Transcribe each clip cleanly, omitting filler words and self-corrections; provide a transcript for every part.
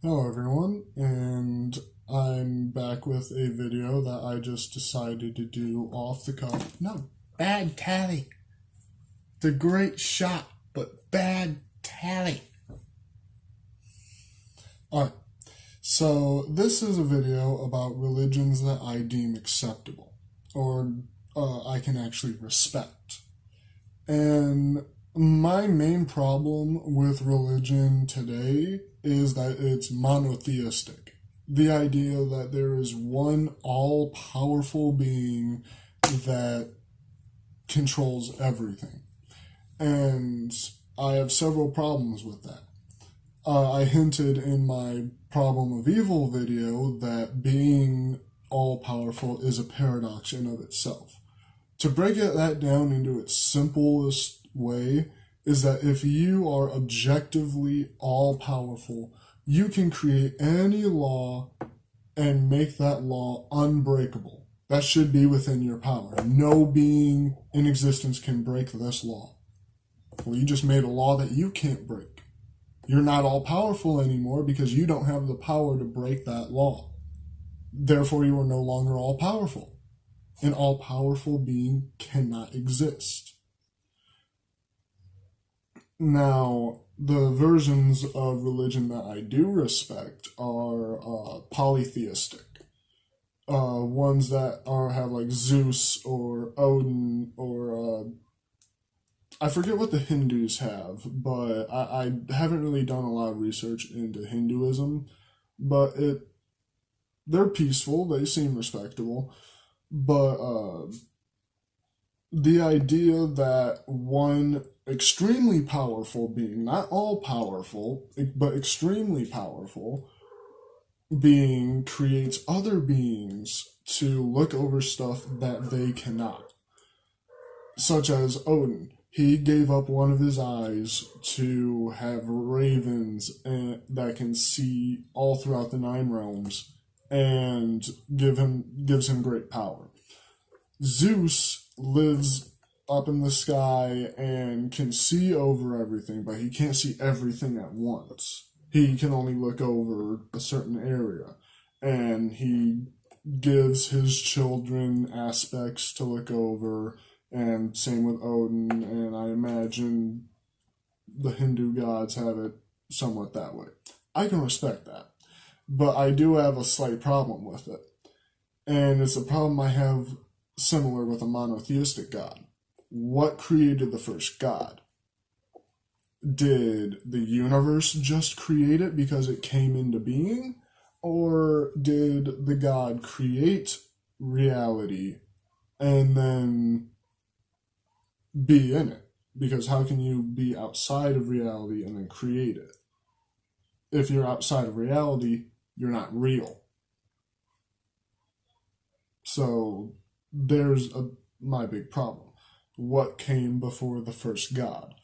Hello everyone, and I'm back with a video that I just decided to do off the cuff. No, bad tally. The great shot, but bad tally. Alright, so this is a video about religions that I deem acceptable, or I can actually respect. And my main problem with religion today is that it's monotheistic. The idea that there is one all-powerful being that controls everything. And I have several problems with that. I hinted in my Problem of Evil video that being all-powerful is a paradox in of itself. To break that down into its simplest way is that if you are objectively all-powerful, you can create any law and make that law unbreakable. That should be within your power. No being in existence can break this law. Well, you just made a law that you can't break. You're not all-powerful anymore because you don't have the power to break that law. Therefore, you are no longer all-powerful. An all-powerful being cannot exist. Now, the versions of religion that I do respect are polytheistic. Ones that have like Zeus or Odin or I forget what the Hindus have, but I haven't really done a lot of research into Hinduism, but they're peaceful, they seem respectable. But the idea that one extremely powerful being, not all powerful, but extremely powerful being creates other beings to look over stuff that they cannot. Such as Odin. He gave up one of his eyes to have ravens that can see all throughout the Nine Realms and gives him great power. Zeus lives up in the sky and can see over everything, but he can't see everything at once. He can only look over a certain area, and he gives his children aspects to look over, and same with Odin, and I imagine the Hindu gods have it somewhat that way. I can respect that. But I do have a slight problem with it. And it's a problem I have similar with a monotheistic God. What created the first God? Did the universe just create it because it came into being? Or did the God create reality and then be in it? Because how can you be outside of reality and then create it? If you're outside of reality, you're not real. So there's my big problem. What came before the first God?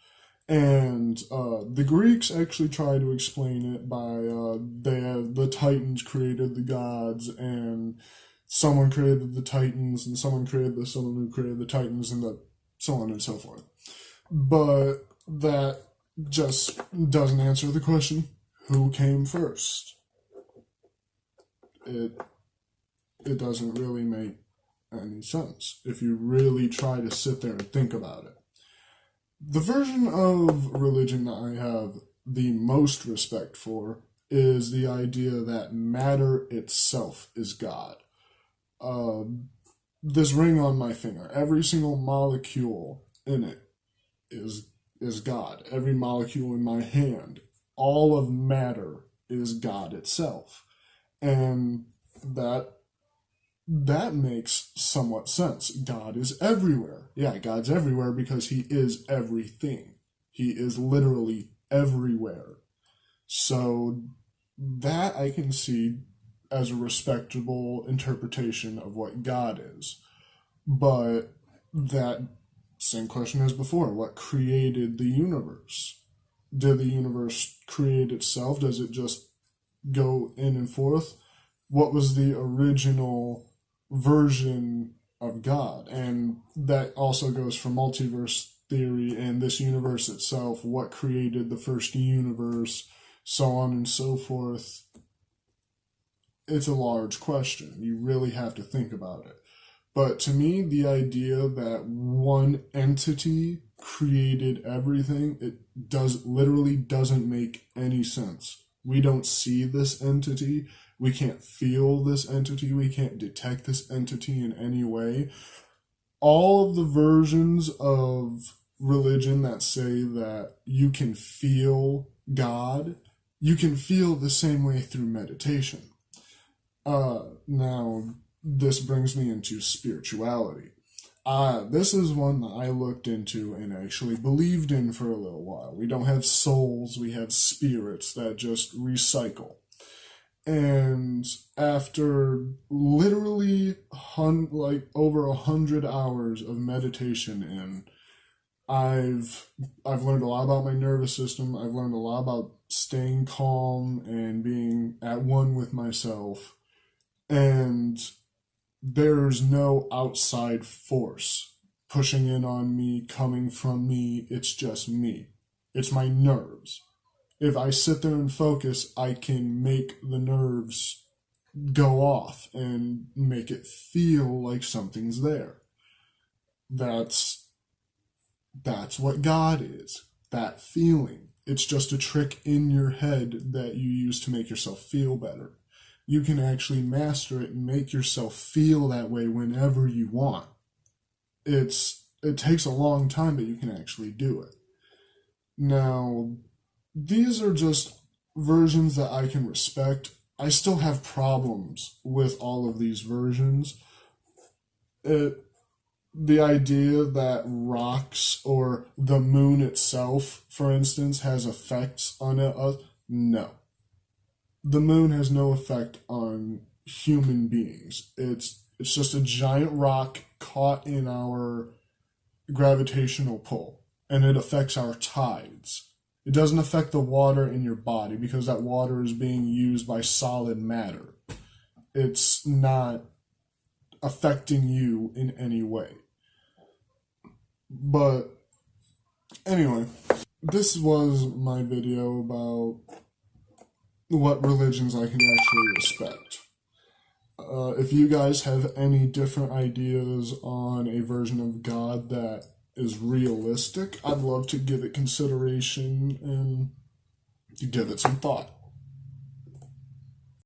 And the Greeks actually try to explain it by the Titans created the gods, and someone created the Titans, and someone created someone who created the Titans, and so on and so forth. But that just doesn't answer the question, who came first? It doesn't really make any sense if you really try to sit there and think about it. The version of religion that I have the most respect for is the idea that matter itself is God. This ring on my finger, every single molecule in it is God. Every molecule in my hand, all of matter is God itself. And that makes somewhat sense. God is everywhere. Yeah, God's everywhere because he is everything. He is literally everywhere. So that I can see as a respectable interpretation of what God is. But that same question as before, what created the universe? Did the universe create itself? Does it just go in and forth? What was the original version of God? And that also goes for multiverse theory and this universe itself. What created the first universe? So on and so forth. it's a large question. You really have to think about it. But to me, the idea that one entity created everything, it literally doesn't make any sense. We don't see this entity. We can't feel this entity. We can't detect this entity in any way. All of the versions of religion that say that you can feel God, you can feel the same way through meditation. Now, this brings me into spirituality. This is one that I looked into and actually believed in for a little while. We don't have souls, we have spirits that just recycle. And after literally over 100 hours of meditation in, I've learned a lot about my nervous system. I've learned a lot about staying calm and being at one with myself. And there's no outside force pushing in on me, coming from me. It's just me. It's my nerves. If I sit there and focus, I can make the nerves go off and make it feel like something's there. That's what God is. That feeling. It's just a trick in your head that you use to make yourself feel better. You can actually master it and make yourself feel that way whenever you want. It takes a long time, but you can actually do it. Now, these are just versions that I can respect. I still have problems with all of these versions. The idea that rocks or the moon itself, for instance, has effects on it, no. The moon has no effect on human beings. It's just a giant rock caught in our gravitational pull, and it affects our tides. It doesn't affect the water in your body because that water is being used by solid matter. It's not affecting you in any way. But anyway, this was my video about what religions I can actually respect. If you guys have any different ideas on a version of God that is realistic, I'd love to give it consideration and give it some thought.